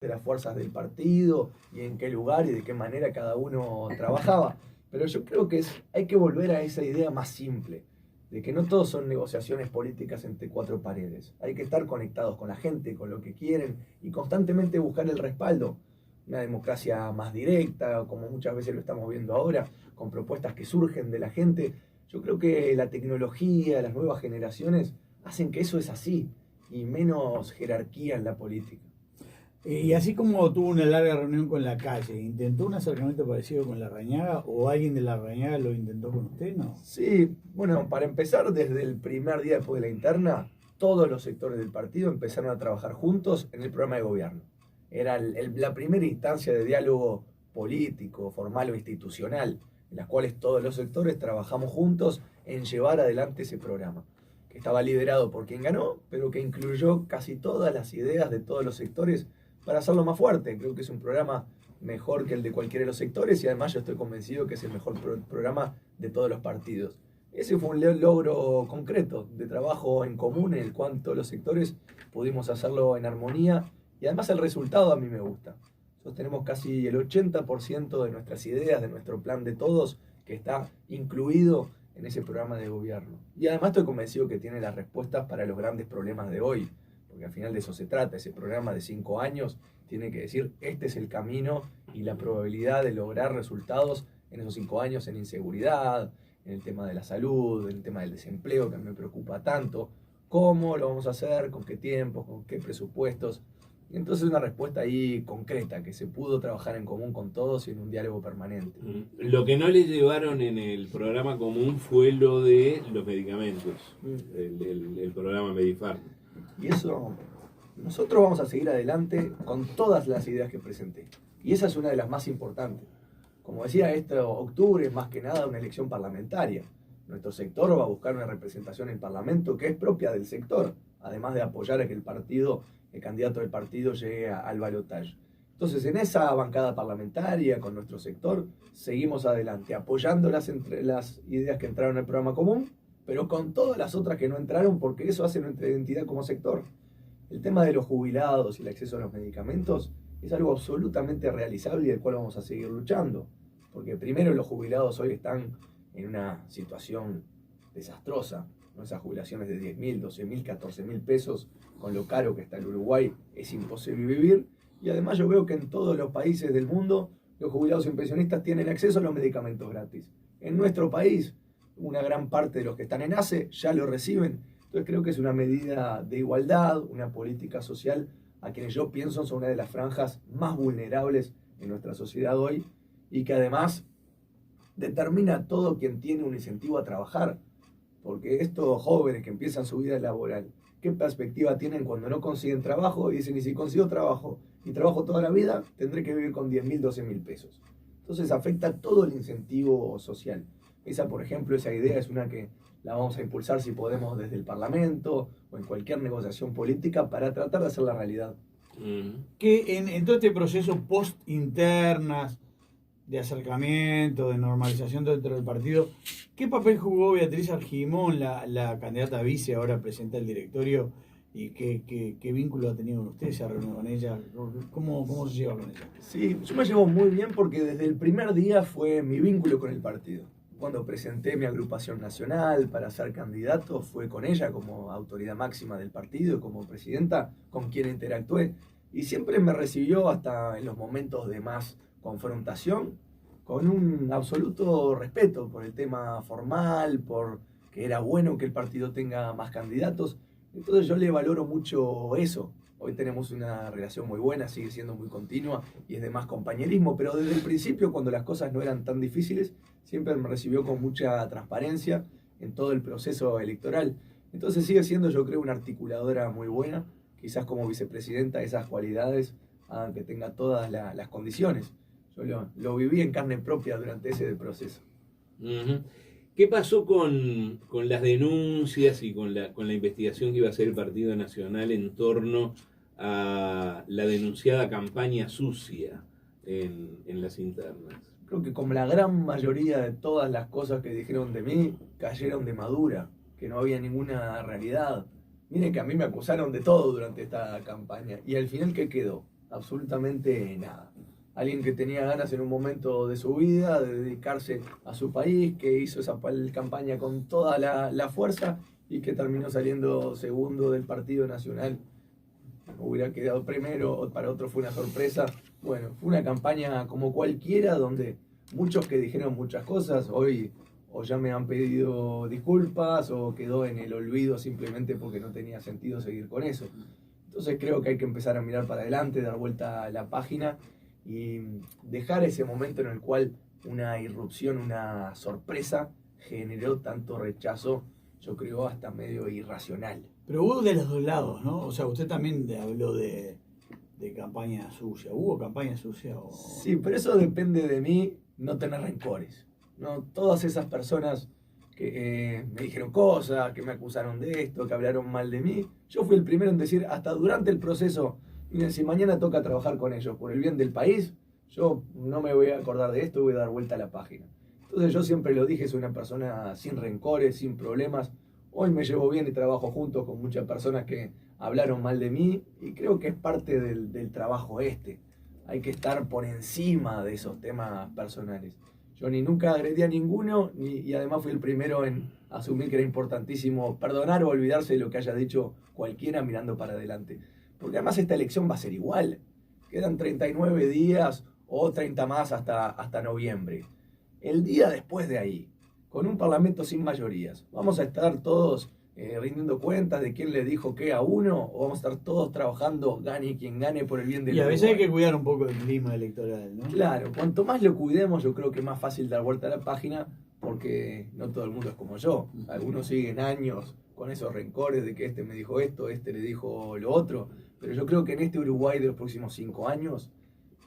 de las fuerzas del partido y en qué lugar y de qué manera cada uno trabajaba. Pero yo creo que hay que volver a esa idea más simple, de que no todos son negociaciones políticas entre cuatro paredes. Hay que estar conectados con la gente, con lo que quieren y constantemente buscar el respaldo. Una democracia más directa, como muchas veces lo estamos viendo ahora, con propuestas que surgen de la gente. Yo creo que la tecnología, las nuevas generaciones hacen que eso es así y menos jerarquía en la política. Y así como tuvo una larga reunión con la calle, ¿intentó un acercamiento parecido con Larrañaga o alguien de Larrañaga lo intentó con usted, no? Sí, bueno, para empezar, desde el primer día después de la interna, todos los sectores del partido empezaron a trabajar juntos en el programa de gobierno. Era la primera instancia de diálogo político, formal o institucional, en las cuales todos los sectores trabajamos juntos en llevar adelante ese programa, que estaba liderado por quien ganó, pero que incluyó casi todas las ideas de todos los sectores para hacerlo más fuerte. Creo que es un programa mejor que el de cualquiera de los sectores y además yo estoy convencido que es el mejor programa de todos los partidos. Ese fue un logro concreto de trabajo en común en el cual todos los sectores pudimos hacerlo en armonía y además el resultado a mí me gusta. Sostenemos casi el 80% de nuestras ideas, de nuestro plan de todos, que está incluido en ese programa de gobierno. Y además estoy convencido que tiene las respuestas para los grandes problemas de hoy, porque al final de eso se trata. Ese programa de 5 años tiene que decir, este es el camino y la probabilidad de lograr resultados en esos 5 años en inseguridad, en el tema de la salud, en el tema del desempleo, que me preocupa tanto. ¿Cómo lo vamos a hacer? ¿Con qué tiempos? ¿Con qué presupuestos? Y entonces una respuesta ahí concreta, que se pudo trabajar en común con todos y en un diálogo permanente. Lo que no le llevaron en el programa común fue lo de los medicamentos, el programa Medifarm. Y eso, nosotros vamos a seguir adelante con todas las ideas que presenté. Y esa es una de las más importantes. Como decía, este octubre es más que nada una elección parlamentaria. Nuestro sector va a buscar una representación en el Parlamento que es propia del sector, además de apoyar a que el candidato del partido llegue al balotaje. Entonces, en esa bancada parlamentaria, con nuestro sector, seguimos adelante, apoyando las ideas que entraron en el programa común, pero con todas las otras que no entraron, porque eso hace nuestra identidad como sector. El tema de los jubilados y el acceso a los medicamentos es algo absolutamente realizable y del cual vamos a seguir luchando. Porque primero los jubilados hoy están en una situación desastrosa, ¿no? Esas jubilaciones de 10.000, 12.000, 14.000 pesos, con lo caro que está el Uruguay, es imposible vivir. Y además yo veo que en todos los países del mundo los jubilados y pensionistas tienen acceso a los medicamentos gratis. En nuestro país, una gran parte de los que están en ACE ya lo reciben. Entonces creo que es una medida de igualdad, una política social a quienes yo pienso son una de las franjas más vulnerables en nuestra sociedad hoy y que además determina a todo quien tiene un incentivo a trabajar. Porque estos jóvenes que empiezan su vida laboral, ¿qué perspectiva tienen cuando no consiguen trabajo? Y dicen, y si consigo trabajo y trabajo toda la vida, tendré que vivir con 10.000, 12.000 pesos. Entonces afecta todo el incentivo social. Esa, por ejemplo, esa idea es una que la vamos a impulsar si podemos desde el Parlamento o en cualquier negociación política para tratar de hacer la realidad. Que en todo este proceso post-internas, de acercamiento, de normalización dentro del partido, ¿qué papel jugó Beatriz Argimón, la candidata a vice, ahora presidenta del directorio? ¿Y qué vínculo ha tenido con usted? ¿Se ha reunido con ella? ¿Cómo se lleva con ella? Sí, yo me llevo muy bien porque desde el primer día fue mi vínculo con el partido. Cuando presenté mi agrupación nacional para ser candidato, fue con ella como autoridad máxima del partido, como presidenta, con quien interactué. Y siempre me recibió hasta en los momentos de más confrontación, con un absoluto respeto por el tema formal, por que era bueno que el partido tenga más candidatos. Entonces yo le valoro mucho eso. Hoy tenemos una relación muy buena, sigue siendo muy continua y es de más compañerismo, pero desde el principio, cuando las cosas no eran tan difíciles, siempre me recibió con mucha transparencia en todo el proceso electoral. Entonces sigue siendo, yo creo, una articuladora muy buena. Quizás como vicepresidenta esas cualidades hagan que tenga todas las condiciones. Yo lo viví en carne propia durante ese proceso. ¿Qué pasó con las denuncias y con la investigación que iba a hacer el Partido Nacional en torno a la denunciada campaña sucia en las internas? Creo que como la gran mayoría de todas las cosas que dijeron de mí, cayeron de madura, que no había ninguna realidad. Miren que a mí me acusaron de todo durante esta campaña. ¿Y al final qué quedó? absolutamente nada. Alguien que tenía ganas en un momento de su vida de dedicarse a su país, que hizo esa campaña con toda la fuerza y que terminó saliendo segundo del Partido Nacional. Hubiera quedado primero, o para otro fue una sorpresa. Bueno, fue una campaña como cualquiera, donde muchos que dijeron muchas cosas, hoy o ya me han pedido disculpas o quedó en el olvido simplemente porque no tenía sentido seguir con eso. Entonces creo que hay que empezar a mirar para adelante, dar vuelta a la página y dejar ese momento en el cual una irrupción, una sorpresa generó tanto rechazo, yo creo hasta medio irracional. Pero hubo de los dos lados, ¿no? O sea, usted también habló de campaña sucia. ¿Hubo campaña sucia? Sí, pero eso depende de mí, no tener rencores. ¿No? Todas esas personas que me dijeron cosas, que me acusaron de esto, que hablaron mal de mí, yo fui el primero en decir, hasta durante el proceso, miren, si mañana toca trabajar con ellos por el bien del país, yo no me voy a acordar de esto, voy a dar vuelta a la página. Entonces yo siempre lo dije, soy una persona sin rencores, sin problemas. Hoy me llevo bien y trabajo junto con muchas personas que hablaron mal de mí y creo que es parte del trabajo este. Hay que estar por encima de esos temas personales. Yo ni nunca agredí a ninguno y además fui el primero en asumir que era importantísimo perdonar o olvidarse de lo que haya dicho cualquiera mirando para adelante. Porque además esta elección va a ser igual. Quedan 39 días o 30 más hasta noviembre. El día después de ahí, con un parlamento sin mayorías, ¿vamos a estar todos rindiendo cuentas de quién le dijo qué a uno? ¿O vamos a estar todos trabajando, gane quien gane, por el bien del Uruguay? Y a veces Uruguay? hay que cuidar un poco el clima electoral, ¿no? Claro, cuanto más lo cuidemos, yo creo que es más fácil dar vuelta a la página, porque no todo el mundo es como yo. Algunos siguen años con esos rencores de que este me dijo esto, este le dijo lo otro. Pero yo creo que en este Uruguay de los próximos 5 años,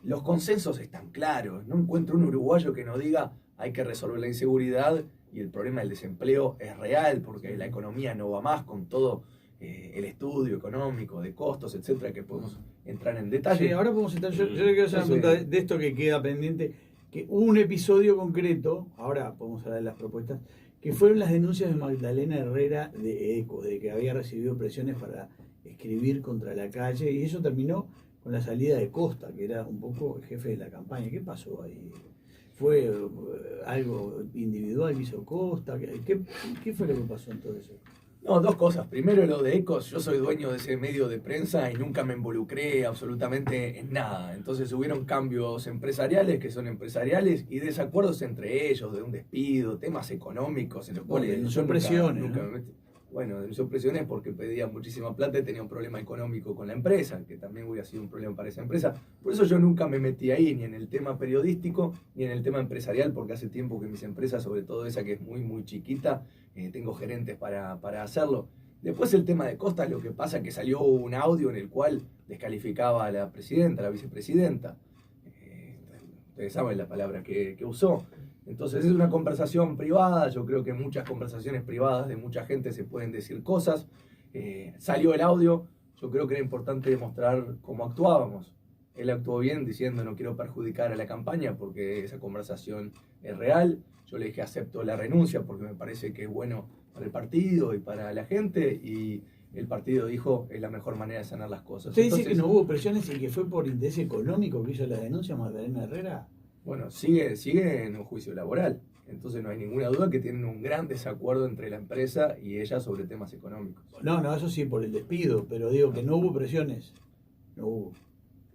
los consensos están claros. No encuentro un uruguayo que no diga hay que resolver la inseguridad y el problema del desempleo es real, porque la economía no va más con todo el estudio económico, de costos, etcétera, que podemos entrar en detalle. Sí, ahora podemos entrar. Yo le quiero hacer una pregunta de esto que queda pendiente, que hubo un episodio concreto, ahora podemos hablar de las propuestas, que fueron las denuncias de Magdalena Herrera de ECO, de que había recibido presiones para escribir contra la calle, y eso terminó con la salida de Costa, que era un poco el jefe de la campaña. ¿Qué pasó ahí? ¿Fue algo individual que hizo Costa? ¿Qué fue lo que pasó en todo eso? No, dos cosas. Primero, lo de Ecos. Yo soy dueño de ese medio de prensa y nunca me involucré absolutamente en nada. Entonces hubieron cambios empresariales que son empresariales y desacuerdos entre ellos, de un despido, temas económicos en los cuales denunció presiones, nunca ¿no? me metí. Bueno, denunció presiones porque pedía muchísima plata y tenía un problema económico con la empresa, que también hubiera sido un problema para esa empresa. Por eso yo nunca me metí ahí, ni en el tema periodístico, ni en el tema empresarial, porque hace tiempo que mis empresas, sobre todo esa que es muy, muy chiquita, tengo gerentes para hacerlo. Después el tema de Costa, lo que pasa es que salió un audio en el cual descalificaba a la presidenta, a la vicepresidenta. Ustedes saben la palabra que usó. Entonces es una conversación privada, yo creo que en muchas conversaciones privadas de mucha gente se pueden decir cosas. Salió el audio, yo creo que era importante demostrar cómo actuábamos. Él actuó bien diciendo no quiero perjudicar a la campaña porque esa conversación es real. Yo le dije acepto la renuncia porque me parece que es bueno para el partido y para la gente y el partido dijo es la mejor manera de sanar las cosas. ¿Usted dice que no hubo presiones y que fue por interés económico que hizo la denuncia Magdalena Herrera? Bueno, sigue en un juicio laboral. Entonces no hay ninguna duda que tienen un gran desacuerdo entre la empresa y ella sobre temas económicos. No, eso sí, por el despido, pero digo que no hubo presiones. No hubo.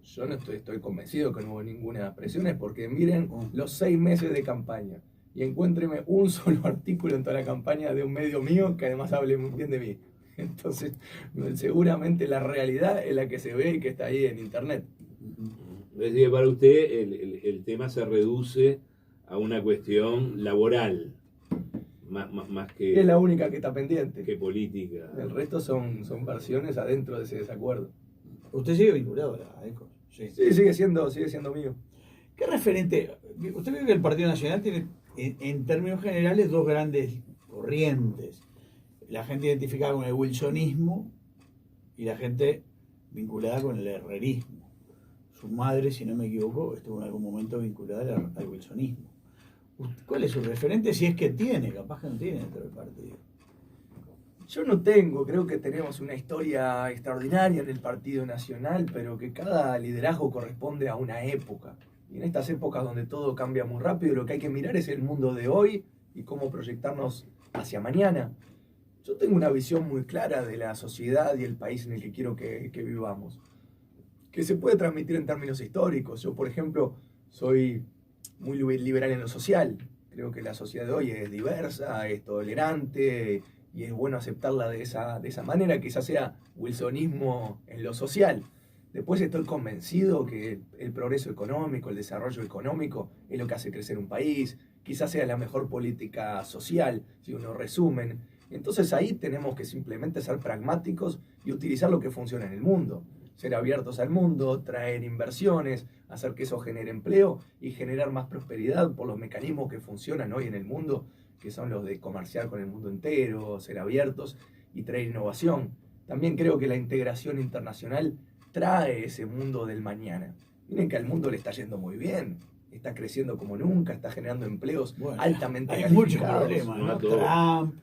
Yo no estoy convencido que no hubo ninguna presiones porque miren los 6 meses de campaña y encuéntreme un solo artículo en toda la campaña de un medio mío que además hable muy bien de mí. Entonces, seguramente la realidad es la que se ve y que está ahí en internet. Es decir, para usted el tema se reduce a una cuestión laboral, más que... Es la única que está pendiente. Que política. El resto son versiones adentro de ese desacuerdo. ¿Usted sigue vinculado a ECO? Sí, sigue siendo mío. ¿Qué referente? Usted ve que el Partido Nacional tiene, en términos generales, dos grandes corrientes. La gente identificada con el wilsonismo y la gente vinculada con el herrerismo. Su madre, si no me equivoco, estuvo en algún momento vinculada al wilsonismo. ¿Cuál es su referente? Si es que tiene, capaz que no tiene dentro del partido. Yo no tengo, creo que tenemos una historia extraordinaria en el Partido Nacional, pero que cada liderazgo corresponde a una época. Y en estas épocas donde todo cambia muy rápido, lo que hay que mirar es el mundo de hoy y cómo proyectarnos hacia mañana. Yo tengo una visión muy clara de la sociedad y el país en el que quiero que vivamos, que se puede transmitir en términos históricos. Yo, por ejemplo, soy muy liberal en lo social. Creo que la sociedad de hoy es diversa, es tolerante y es bueno aceptarla de esa manera, quizás sea wilsonismo en lo social. Después estoy convencido que el progreso económico, el desarrollo económico es lo que hace crecer un país, quizás sea la mejor política social, si uno resumen. Entonces ahí tenemos que simplemente ser pragmáticos y utilizar lo que funciona en el mundo. Ser abiertos al mundo, traer inversiones, hacer que eso genere empleo y generar más prosperidad por los mecanismos que funcionan hoy en el mundo, que son los de comerciar con el mundo entero, ser abiertos y traer innovación. También creo que la integración internacional trae ese mundo del mañana. Miren que al mundo le está yendo muy bien, está creciendo como nunca, está generando empleos altamente hay muchos calificados. problemas, ¿no? Trump,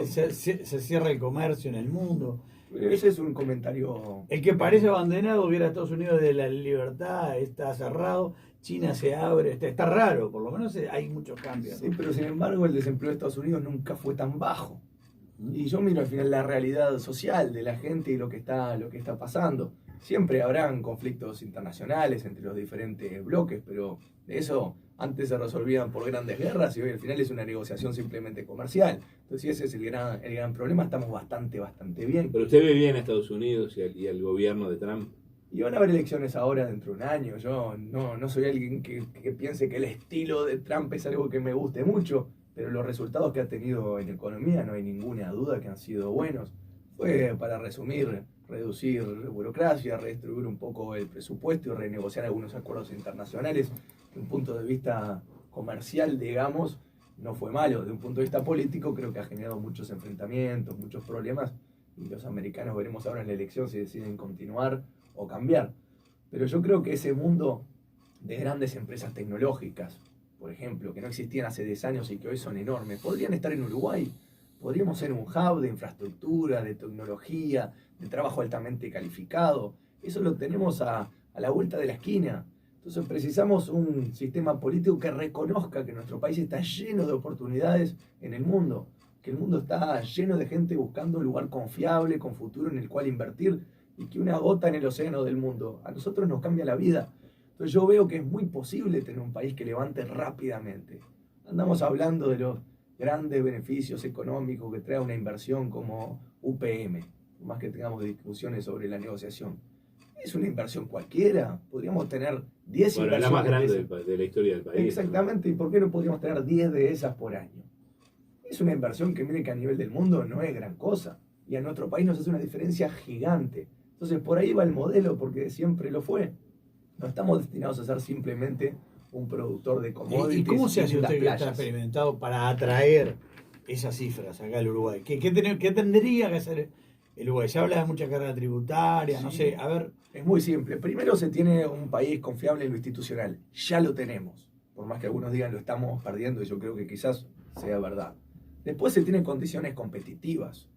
se cierra el comercio en el mundo. Ese es un comentario. El que parece abandonado, hubiera Estados Unidos de la libertad, está cerrado, China se abre, está raro, por lo menos hay muchos cambios. Sí, pero sin embargo el desempleo de Estados Unidos nunca fue tan bajo. Y yo miro al final la realidad social de la gente y lo que está pasando. Siempre habrán conflictos internacionales entre los diferentes bloques, pero de eso antes se resolvían por grandes guerras y hoy al final es una negociación simplemente comercial. Entonces ese es el gran problema, estamos bastante bien. Pero usted ve bien a Estados Unidos y al gobierno de Trump. Y van a haber elecciones ahora dentro de un año. Yo no soy alguien que piense que el estilo de Trump es algo que me guste mucho, pero los resultados que ha tenido en economía no hay ninguna duda que han sido buenos. Fue, para resumir, reducir burocracia, redistribuir un poco el presupuesto y renegociar algunos acuerdos internacionales. De un punto de vista comercial, digamos, no fue malo. De un punto de vista político, creo que ha generado muchos enfrentamientos, muchos problemas, y los americanos veremos ahora en la elección si deciden continuar o cambiar. Pero yo creo que ese mundo de grandes empresas tecnológicas, por ejemplo, que no existían hace 10 años y que hoy son enormes, podrían estar en Uruguay. Podríamos ser un hub de infraestructura, de tecnología, de trabajo altamente calificado. Eso lo tenemos a la vuelta de la esquina. Entonces precisamos un sistema político que reconozca que nuestro país está lleno de oportunidades en el mundo, que el mundo está lleno de gente buscando un lugar confiable, con futuro en el cual invertir, y que una gota en el océano del mundo a nosotros nos cambia la vida. Entonces yo veo que es muy posible tener un país que levante rápidamente. Andamos hablando de los grandes beneficios económicos que trae una inversión como UPM, más que tengamos discusiones sobre la negociación. Es una inversión cualquiera, podríamos tener 10 inversiones. La más grande de la historia del país. Exactamente, ¿no? ¿Y por qué no podríamos tener 10 de esas por año? Es una inversión que miren que a nivel del mundo no es gran cosa, y a nuestro país nos hace una diferencia gigante. Entonces por ahí va el modelo, porque siempre lo fue. No estamos destinados a ser simplemente un productor de commodities. ¿Y cómo se hace usted que está experimentado para atraer esas cifras acá al Uruguay? ¿Qué tendría que hacer el Uruguay? Se habla de mucha carga tributaria, sí. No sé, a ver. Es muy simple. Primero se tiene un país confiable en lo institucional. Ya lo tenemos. Por más que algunos digan lo estamos perdiendo, y yo creo que quizás sea verdad. Después se tienen condiciones competitivas.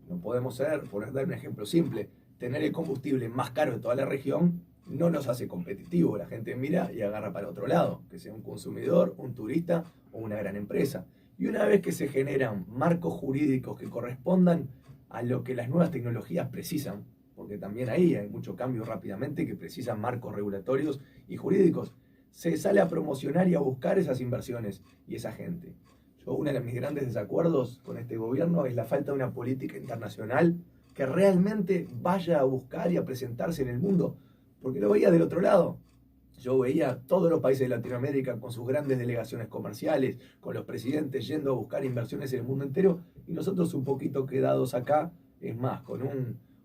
No podemos ser, por dar un ejemplo simple, tener el combustible más caro de toda la región no nos hace competitivos. La gente mira y agarra para otro lado, que sea un consumidor, un turista o una gran empresa. Y una vez que se generan marcos jurídicos que correspondan a lo que las nuevas tecnologías precisan, porque también ahí hay mucho cambio rápidamente que precisan marcos regulatorios y jurídicos, se sale a promocionar y a buscar esas inversiones y esa gente. Uno de mis grandes desacuerdos con este gobierno es la falta de una política internacional que realmente vaya a buscar y a presentarse en el mundo, porque lo veía del otro lado. Yo veía a todos los países de Latinoamérica con sus grandes delegaciones comerciales, con los presidentes yendo a buscar inversiones en el mundo entero, y nosotros un poquito quedados acá, es más, con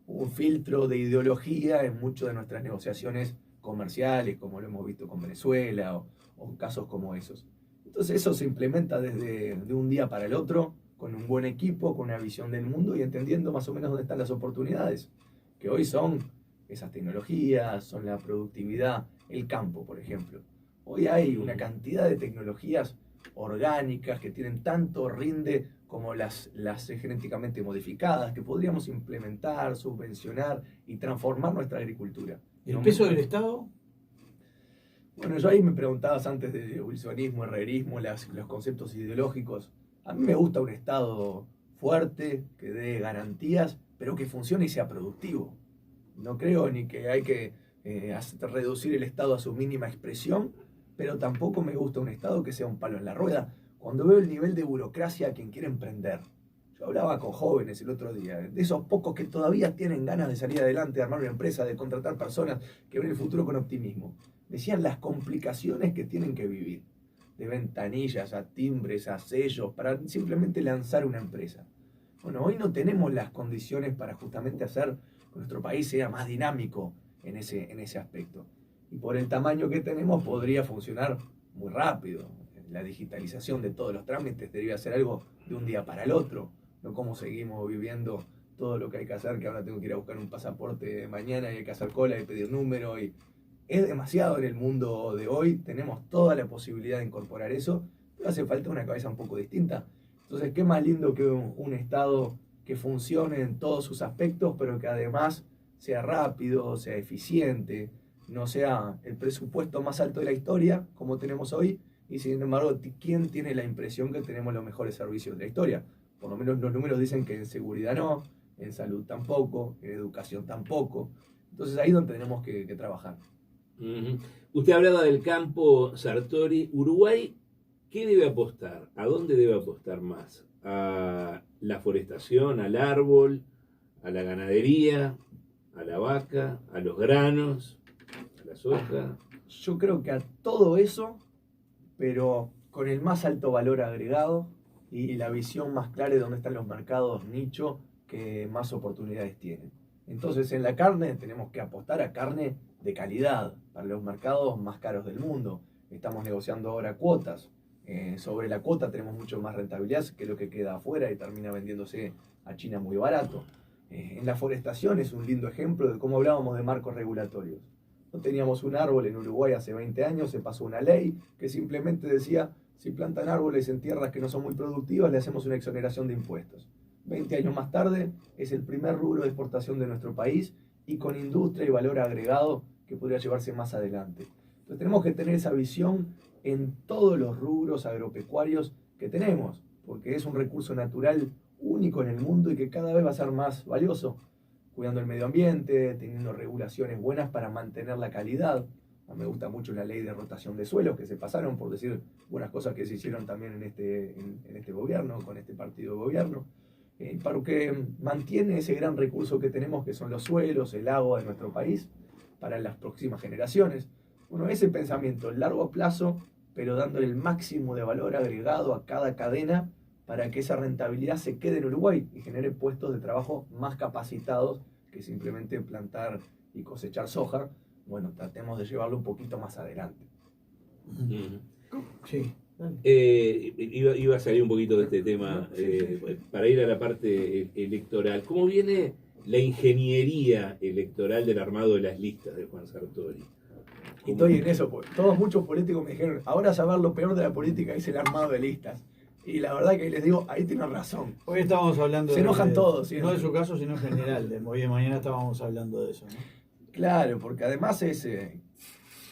un filtro de ideología en muchas de nuestras negociaciones comerciales, como lo hemos visto con Venezuela o casos como esos. Entonces eso se implementa de un día para el otro, con un buen equipo, con una visión del mundo y entendiendo más o menos dónde están las oportunidades, que hoy son esas tecnologías, son la productividad, el campo, por ejemplo. Hoy hay una cantidad de tecnologías orgánicas, que tienen tanto rinde como las genéticamente modificadas, que podríamos implementar, subvencionar y transformar nuestra agricultura. ¿El peso del Estado? Bueno, yo ahí me preguntabas antes de wilsonismo, herrerismo, los conceptos ideológicos. A mí me gusta un Estado fuerte, que dé garantías, pero que funcione y sea productivo. No creo ni que hay que reducir el Estado a su mínima expresión, pero tampoco me gusta un Estado que sea un palo en la rueda. Cuando veo el nivel de burocracia a quien quiere emprender. Yo hablaba con jóvenes el otro día, de esos pocos que todavía tienen ganas de salir adelante, de armar una empresa, de contratar personas, que ven el futuro con optimismo. Decían las complicaciones que tienen que vivir, de ventanillas a timbres, a sellos, para simplemente lanzar una empresa. Bueno, hoy no tenemos las condiciones para justamente hacer que nuestro país sea más dinámico en ese aspecto. Y por el tamaño que tenemos podría funcionar muy rápido. La digitalización de todos los trámites debería ser algo de un día para el otro, no como seguimos viviendo todo lo que hay que hacer, que ahora tengo que ir a buscar un pasaporte mañana y hay que hacer cola y pedir número. Y es demasiado en el mundo de hoy, tenemos toda la posibilidad de incorporar eso, pero hace falta una cabeza un poco distinta. Entonces, qué más lindo que un Estado que funcione en todos sus aspectos, pero que además sea rápido, sea eficiente, no sea el presupuesto más alto de la historia, como tenemos hoy, y sin embargo, ¿quién tiene la impresión que tenemos los mejores servicios de la historia? Por lo menos los números dicen que en seguridad no, en salud tampoco, en educación tampoco. Entonces ahí es donde tenemos que trabajar. Uh-huh. Usted hablaba del campo Sartori. Uruguay, ¿qué debe apostar? ¿A dónde debe apostar más? ¿A la forestación, al árbol, a la ganadería, a la vaca, a los granos, a la soja? Yo creo que a todo eso, pero con el más alto valor agregado y la visión más clara de dónde están los mercados nicho que más oportunidades tienen. Entonces, en la carne tenemos que apostar a carne de calidad para los mercados más caros del mundo. Estamos negociando ahora cuotas. Sobre la cuota tenemos mucho más rentabilidad que lo que queda afuera y termina vendiéndose a China muy barato. En la forestación es un lindo ejemplo de cómo hablábamos de marcos regulatorios. No teníamos un árbol en Uruguay hace 20 años, se pasó una ley que simplemente decía, si plantan árboles en tierras que no son muy productivas, le hacemos una exoneración de impuestos. 20 años más tarde, es el primer rubro de exportación de nuestro país y con industria y valor agregado que podría llevarse más adelante. Entonces tenemos que tener esa visión en todos los rubros agropecuarios que tenemos, porque es un recurso natural único en el mundo y que cada vez va a ser más valioso, cuidando el medio ambiente, teniendo regulaciones buenas para mantener la calidad. A mí me gusta mucho la ley de rotación de suelos, que se pasaron, por decir buenas cosas que se hicieron también en este gobierno, con este partido de gobierno, para que mantiene ese gran recurso que tenemos, que son los suelos, el agua de nuestro país, para las próximas generaciones. Bueno, ese pensamiento a largo plazo, pero dándole el máximo de valor agregado a cada cadena para que esa rentabilidad se quede en Uruguay y genere puestos de trabajo más capacitados que simplemente plantar y cosechar soja. Bueno, tratemos de llevarlo un poquito más adelante. Sí. Iba a salir un poquito de este tema para ir a la parte electoral. ¿Cómo viene la ingeniería electoral del armado de las listas de Juan Sartori? Y estoy en eso, pues. Muchos políticos me dijeron, ahora saber lo peor de la política es el armado de listas. Y la verdad que les digo, ahí tienen razón. Hoy estábamos hablando se enojan todos. No de su caso, sino en general. Hoy de mañana estábamos hablando de eso, ¿no? Claro, porque además es, el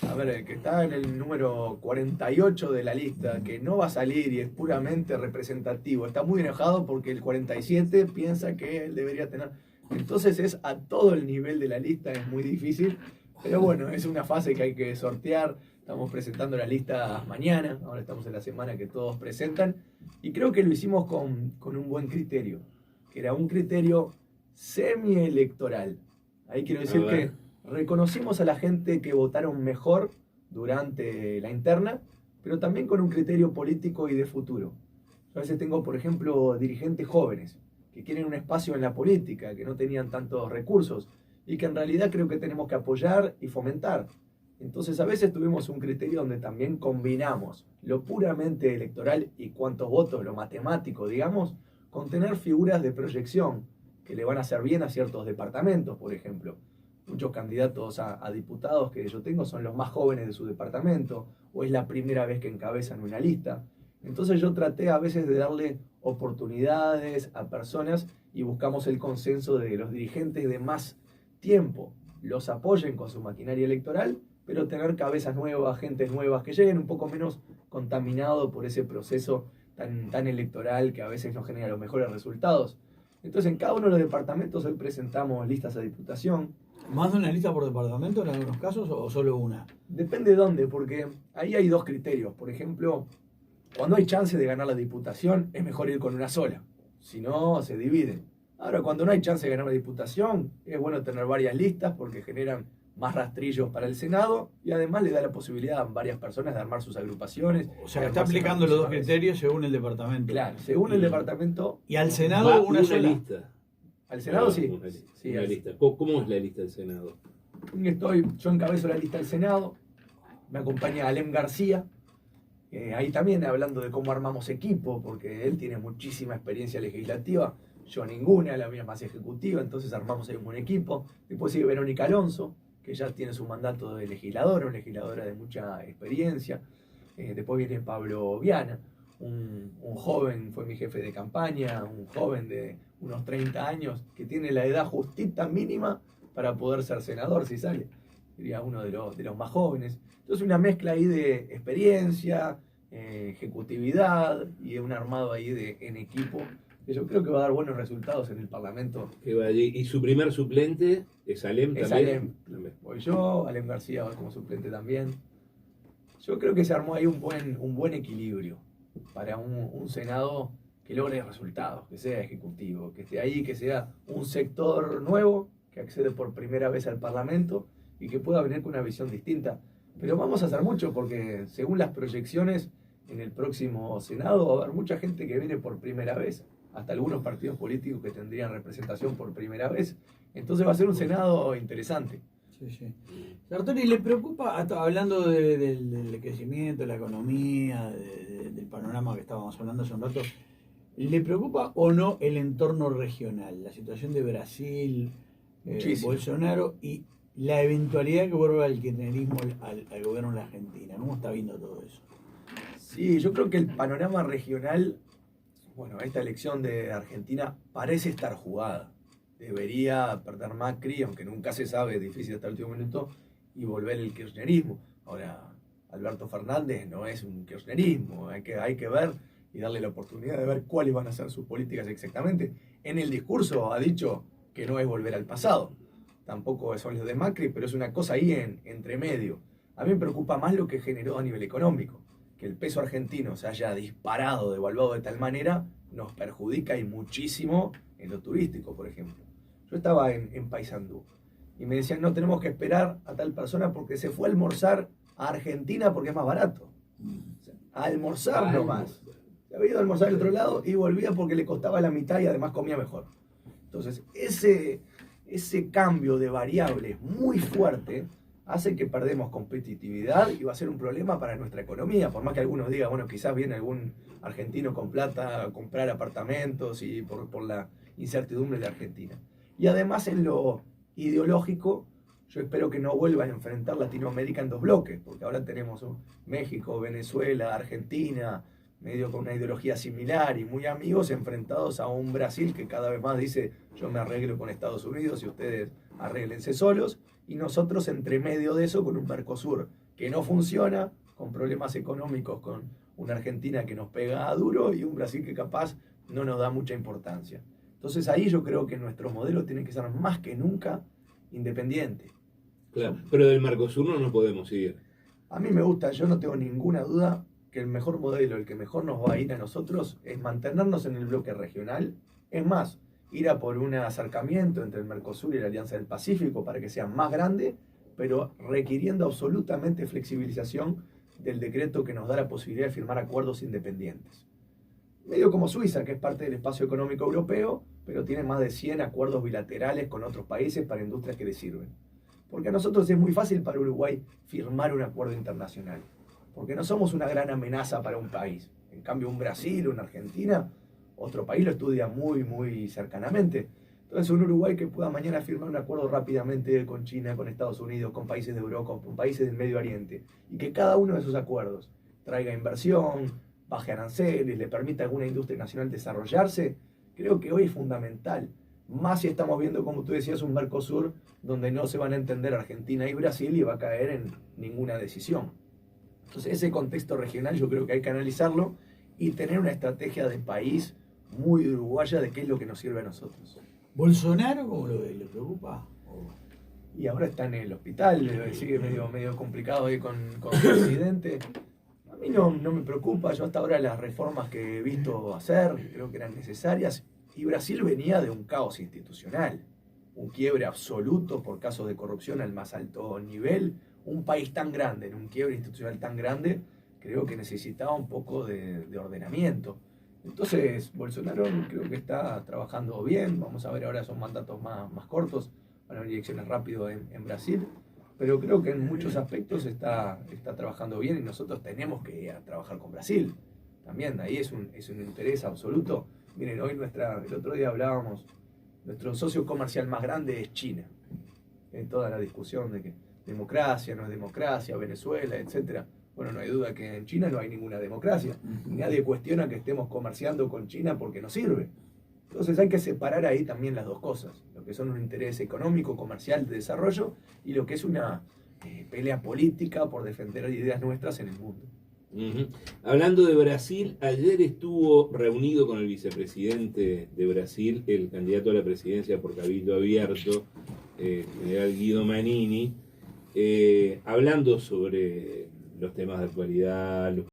que está en el número 48 de la lista, que no va a salir y es puramente representativo, está muy enojado porque el 47 piensa que él debería tener. Entonces es a todo el nivel de la lista, es muy difícil. Pero bueno, es una fase que hay que sortear. Estamos presentando la lista mañana, ahora estamos en la semana que todos presentan, y creo que lo hicimos con un buen criterio, que era un criterio semi-electoral. Ahí quiero decir que reconocimos a la gente que votaron mejor durante la interna, pero también con un criterio político y de futuro. Yo a veces tengo, por ejemplo, dirigentes jóvenes que quieren un espacio en la política, que no tenían tantos recursos, y que en realidad creo que tenemos que apoyar y fomentar. Entonces a veces tuvimos un criterio donde también combinamos lo puramente electoral y cuántos votos, lo matemático, digamos, con tener figuras de proyección que le van a hacer bien a ciertos departamentos, por ejemplo. Muchos candidatos a diputados que yo tengo son los más jóvenes de su departamento, o es la primera vez que encabezan una lista. Entonces yo traté a veces de darle oportunidades a personas y buscamos el consenso de los dirigentes de más tiempo. Los apoyen con su maquinaria electoral, pero tener cabezas nuevas, gentes nuevas, que lleguen un poco menos contaminados por ese proceso tan electoral que a veces no genera los mejores resultados. Entonces en cada uno de los departamentos hoy presentamos listas a diputación. ¿Más de una lista por departamento en algunos casos o solo una? Depende de dónde, porque ahí hay dos criterios. Por ejemplo, cuando hay chance de ganar la diputación, es mejor ir con una sola. Si no, se dividen. Ahora, cuando no hay chance de ganar la diputación, es bueno tener varias listas porque generan más rastrillos para el Senado y además le da la posibilidad a varias personas de armar sus agrupaciones. O sea, está aplicando los dos criterios según el departamento. Claro, según el departamento. Y al Senado una sola lista. Al Senado sí. Una lista. ¿Cómo es la lista del Senado? Yo encabezo la lista del Senado, me acompaña Alem García, ahí también hablando de cómo armamos equipo, porque él tiene muchísima experiencia legislativa, yo ninguna, la mía más ejecutiva, entonces armamos ahí un buen equipo. Después sigue Verónica Alonso, que ya tiene su mandato de legisladora, una legisladora de mucha experiencia. Después viene Pablo Viana, un joven, fue mi jefe de campaña, un joven de unos 30 años, que tiene la edad justita mínima para poder ser senador, si sale. Sería uno de los más jóvenes. Entonces una mezcla ahí de experiencia, ejecutividad y un armado ahí en equipo, que yo creo que va a dar buenos resultados en el Parlamento. Que va allí. ¿Y su primer suplente es Alem también? Es Alem. Voy yo, Alem García va como suplente también. Yo creo que se armó ahí un buen equilibrio para un Senado que logre resultados, que sea ejecutivo, que esté ahí, que sea un sector nuevo que accede por primera vez al Parlamento y que pueda venir con una visión distinta. Pero vamos a hacer mucho porque según las proyecciones en el próximo Senado va a haber mucha gente que viene por primera vez, hasta algunos partidos políticos que tendrían representación por primera vez. Entonces va a ser un Senado interesante. Sí. Sartori, ¿le preocupa, hablando del crecimiento, de la economía, del panorama que estábamos hablando hace un rato, ¿le preocupa o no el entorno regional? La situación de Brasil, Bolsonaro y la eventualidad que vuelva el kirchnerismo al gobierno de la Argentina. ¿Cómo está viendo todo eso? Sí, yo creo que el panorama regional, bueno, esta elección de Argentina parece estar jugada. Debería perder Macri, aunque nunca se sabe, es difícil hasta el último minuto, y volver el kirchnerismo. Ahora, Alberto Fernández no es un kirchnerismo, hay que ver y darle la oportunidad de ver cuáles van a ser sus políticas exactamente. En el discurso ha dicho que no es volver al pasado, tampoco son los de Macri, pero es una cosa ahí entre medio. A mí me preocupa más lo que generó a nivel económico, que el peso argentino se haya disparado, devaluado de tal manera, nos perjudica y muchísimo en lo turístico, por ejemplo. Yo estaba en Paysandú y me decían, no tenemos que esperar a tal persona porque se fue a almorzar a Argentina porque es más barato. O sea, a almorzar nomás. Se había ido a almorzar al otro lado y volvía porque le costaba la mitad y además comía mejor. Entonces, ese cambio de variables muy fuerte hace que perdemos competitividad y va a ser un problema para nuestra economía. Por más que algunos digan, bueno, quizás viene algún argentino con plata a comprar apartamentos y por la incertidumbre de Argentina. Y además en lo ideológico, yo espero que no vuelva a enfrentar Latinoamérica en dos bloques, porque ahora tenemos México, Venezuela, Argentina, medio con una ideología similar y muy amigos, enfrentados a un Brasil que cada vez más dice, yo me arreglo con Estados Unidos y ustedes arréglense solos, y nosotros entre medio de eso con un Mercosur que no funciona, con problemas económicos, con una Argentina que nos pega duro y un Brasil que capaz no nos da mucha importancia. Entonces ahí yo creo que nuestro modelo tiene que ser más que nunca independiente. Claro, pero del Mercosur no nos podemos ir. A mí me gusta, yo no tengo ninguna duda que el mejor modelo, el que mejor nos va a ir a nosotros, es mantenernos en el bloque regional. Es más, ir a por un acercamiento entre el Mercosur y la Alianza del Pacífico para que sea más grande, pero requiriendo absolutamente flexibilización del decreto que nos da la posibilidad de firmar acuerdos independientes. Medio como Suiza, que es parte del espacio económico europeo, pero tiene más de 100 acuerdos bilaterales con otros países para industrias que les sirven. Porque a nosotros es muy fácil para Uruguay firmar un acuerdo internacional, porque no somos una gran amenaza para un país. En cambio, un Brasil, una Argentina, otro país lo estudia muy cercanamente. Entonces, un Uruguay que pueda mañana firmar un acuerdo rápidamente con China, con Estados Unidos, con países de Europa, con países del Medio Oriente, y que cada uno de esos acuerdos traiga inversión, baje aranceles, le permita a alguna industria nacional desarrollarse, creo que hoy es fundamental. Más si estamos viendo, como tú decías, un Mercosur donde no se van a entender Argentina y Brasil y va a caer en ninguna decisión. Entonces ese contexto regional yo creo que hay que analizarlo y tener una estrategia de país muy uruguaya de qué es lo que nos sirve a nosotros. ¿Bolsonaro cómo lo ve? ¿Le preocupa? Y ahora está en el hospital, sigue medio complicado ahí con el presidente. A mí no me preocupa, yo hasta ahora las reformas que he visto hacer creo que eran necesarias. Y Brasil venía de un caos institucional, un quiebre absoluto por casos de corrupción al más alto nivel. Un país tan grande, en un quiebre institucional tan grande, creo que necesitaba un poco de ordenamiento. Entonces, Bolsonaro creo que está trabajando bien. Vamos a ver, ahora son mandatos más cortos, van a haber elecciones rápido en Brasil. Pero creo que en muchos aspectos está trabajando bien y nosotros tenemos que ir a trabajar con Brasil. También ahí es un interés absoluto. Miren, hoy el otro día hablábamos, nuestro socio comercial más grande es China. En toda la discusión de que democracia, no es democracia, Venezuela, etcétera. Bueno, no hay duda que en China no hay ninguna democracia. Nadie cuestiona que estemos comerciando con China porque nos sirve. Entonces hay que separar ahí también las dos cosas. Lo que son un interés económico, comercial, de desarrollo y lo que es una pelea política por defender ideas nuestras en el mundo. Hablando de Brasil, ayer estuvo reunido con el vicepresidente de Brasil, el candidato a la presidencia por Cabildo Abierto, el general Guido Manini, hablando sobre los temas de actualidad, los